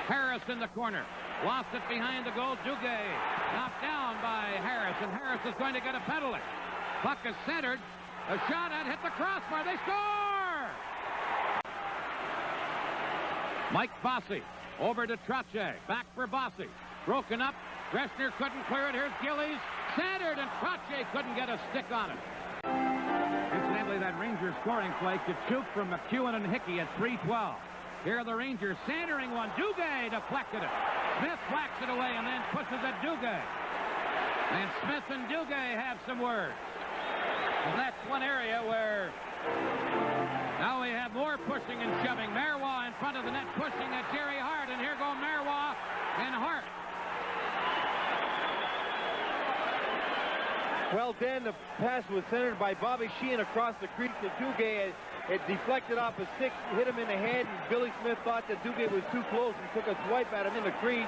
Harris in the corner. Lost it behind the goal. Duguay knocked down by Harris, and Harris is going to get a penalty. Puck is centered. A shot at hit the crossbar. They score! Mike Bossy over to Trottier. Back for Bossy. Broken up. Greshner couldn't clear it. Here's Gillies. Centered, and Trottier couldn't get a stick on it. Incidentally, that Rangers scoring play, Kachuk from McEwen and Hickey at 3:12. Here are the Rangers centering one. Duguay deflected it. Smith whacks it away and then pushes at Duguay. And Smith and Duguay have some words. And that's one area where now we have more pushing and shoving. Marois in front of the net pushing at Jerry Hart. And here go Marois and Hart. Well, Dan, the pass was centered by Bobby Sheehan across the crease to Duguay. It deflected off a stick, hit him in the head, and Billy Smith thought that Duguay was too close and took a swipe at him in the crease.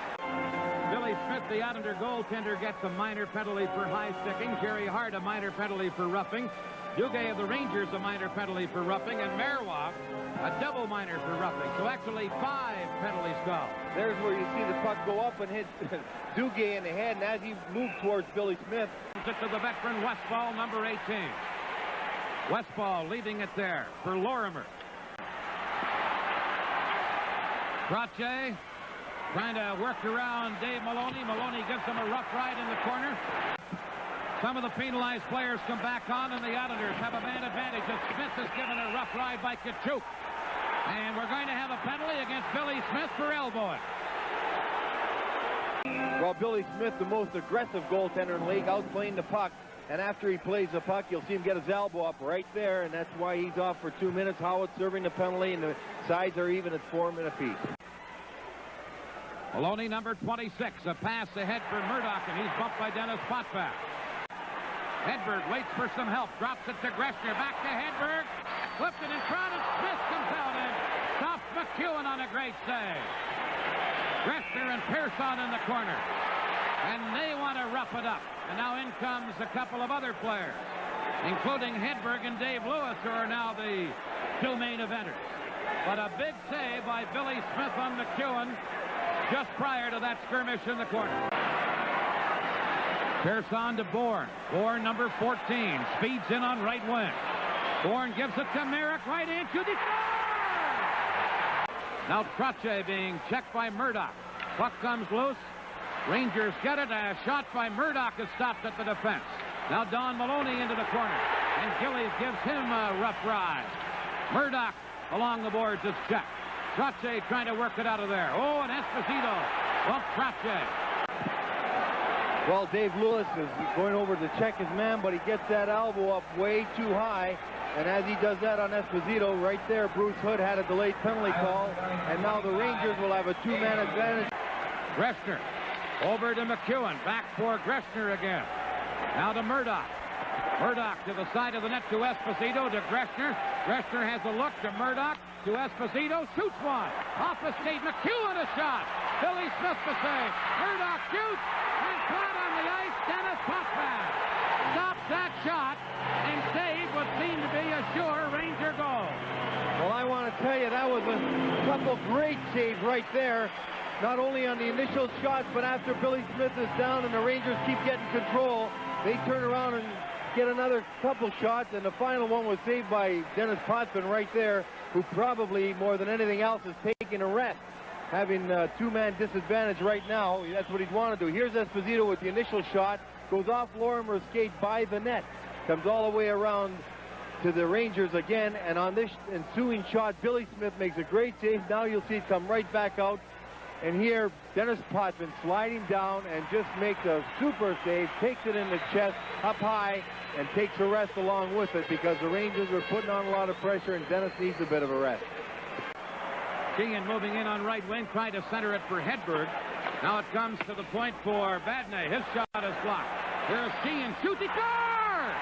Billy Smith, the Islander goaltender, gets a minor penalty for high sticking. Jerry Hart, a minor penalty for roughing. Duguay of the Rangers, a minor penalty for roughing. And Marois, a double minor for roughing. So actually 5 penalties called. There's where you see the puck go up and hit Duguay in the head, and as he moved towards Billy Smith. It to the veteran Westfall, number 18. Westfall leaving it there for Lorimer. Trottier trying to work around Dave Maloney. Maloney gives him a rough ride in the corner. Some of the penalized players come back on, and the Islanders have a man advantage. And Smith is given a rough ride by Kachuk. And we're going to have a penalty against Billy Smith for elbowing. Well, Billy Smith, the most aggressive goaltender in the league, outplaying the puck. And after he plays the puck, you'll see him get his elbow up right there, and that's why he's off for 2 minutes. Howard serving the penalty, and the sides are even at 4 minutes apiece. Maloney, number 26, a pass ahead for Murdoch, and he's bumped by Dennis Potvin. Hedberg waits for some help, drops it to Greshner, back to Hedberg, flipped it in front, and Smith comes out and stops McEwen on a great save. Greshner and Pearson in the corner, and they want to rough it up. And now in comes a couple of other players, including Hedberg and Dave Lewis, who are now the 2 main eventers. But a big save by Billy Smith on McEwen just prior to that skirmish in the corner. Pearson to Bourne. Bourne, number 14, speeds in on right wing. Bourne gives it to Merrick, right into the score! Now Trottier being checked by Murdoch. Puck comes loose. Rangers get it. A shot by Murdoch is stopped at the defense. Now Don Maloney into the corner. And Gillies gives him a rough ride. Murdoch along the boards is checked. Trottier trying to work it out of there. Oh, and Esposito bumped Trottier. Well, Dave Lewis is going over to check his man, but he gets that elbow up way too high. And as he does that on Esposito, right there, Bruce Hood had a delayed penalty call. And now the Rangers will have a 2-man advantage. Greshner over to McEwen. Back for Greshner again. Now to Murdoch. Murdoch to the side of the net to Esposito, to Greshner. Greshner has a look to Murdoch, to Esposito, shoots one. Off the skate, McEwen a shot. Billy Smith to save. Murdoch shoots, and caught on the ice, Dennis Potvin stops that shot and saved what seemed to be a sure Ranger goal. Well, I want to tell you, that was a couple great saves right there. Not only on the initial shots, but after Billy Smith is down and the Rangers keep getting control, they turn around and get another couple shots, and the final one was saved by Dennis Potvin right there, who probably, more than anything else, is taking a rest. Having a 2-man disadvantage right now, that's what he'd want to do. Here's Esposito with the initial shot, goes off Lorimer's skate by the net, comes all the way around to the Rangers again, and on this ensuing shot, Billy Smith makes a great save. Now you'll see it come right back out. And here, Dennis Potvin sliding down and just makes a super save, takes it in the chest up high, and takes a rest along with it, because the Rangers were putting on a lot of pressure, and Dennis needs a bit of a rest. Sheehan moving in on right wing, trying to center it for Hedberg. Now it comes to the point for Vadnais. His shot is blocked. Here's Sheehan, shoots, he scores!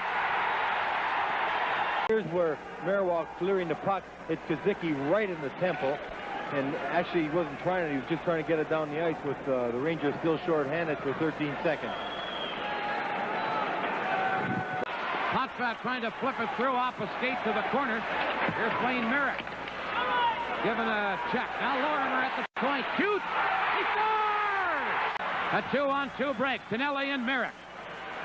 Here's where Marois clearing the puck. It's Kazicki right in the temple. And actually, he wasn't trying it. He was just trying to get it down the ice with the Rangers still short-handed for 13 seconds. Potvin trying to flip it through off a skate to the corner. Here's Wayne Merrick. Given a check. Now Lorimer at the point. Shoots! A 2-on-2 break. Tonelli and Myrick.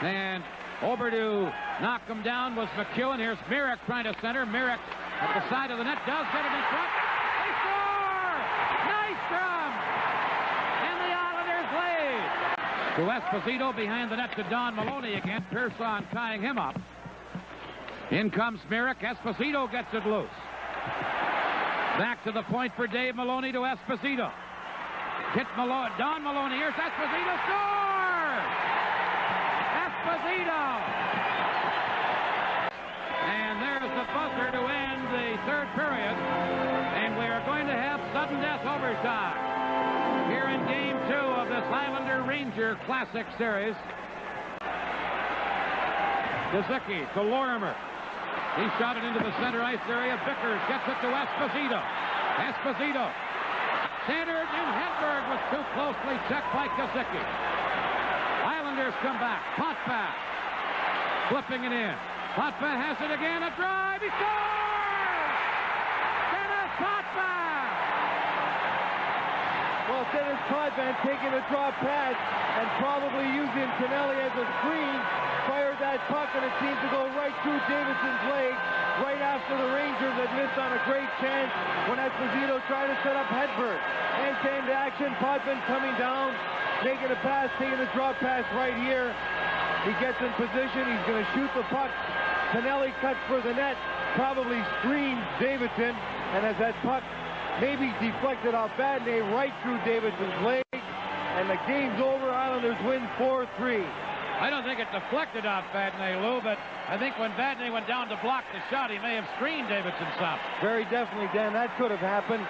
And over to knock him down was McEwen. Here's Myrick trying to center. Myrick at the side of the net does get it in front. They score! Nystrom! And the Islanders lead. To Esposito behind the net to Don Maloney again. Pearson tying him up. In comes Myrick. Esposito gets it loose. Back to the point for Dave Maloney to Esposito. Hit Maloney. Don Maloney. Here's Esposito. Score! Esposito! And there's the buzzer to end the third period. And we are going to have sudden death overtime here in Game 2 of this Islander-Ranger Classic Series. Gesicki to Lorimer. He shot it into the center ice area. Vickers gets it to Esposito. Esposito centered, and Hedberg was too closely checked by Gesicki. Islanders come back. Potvin flipping it in. Potvin has it again. A drive. He scores! Dennis Potvin! Well, Dennis Potvin taking a drop pass and probably using Tonelli as a screen. Fired that puck, and it seemed to go right through Davidson's leg right after the Rangers had missed on a great chance when Esposito tried to set up Hedberg. Hand-to-hand action. Potvin coming down, making a pass, taking a drop pass right here. He gets in position. He's going to shoot the puck. Tonelli cuts for the net, probably screens Davidson, and as that puck maybe deflected off Vadnais right through Davidson's leg, and the game's over. Islanders win 4-3. I don't think it deflected off Vadnais, Lou, but I think when Vadnais went down to block the shot, he may have screened Davidson some. Very definitely, Dan. That could have happened.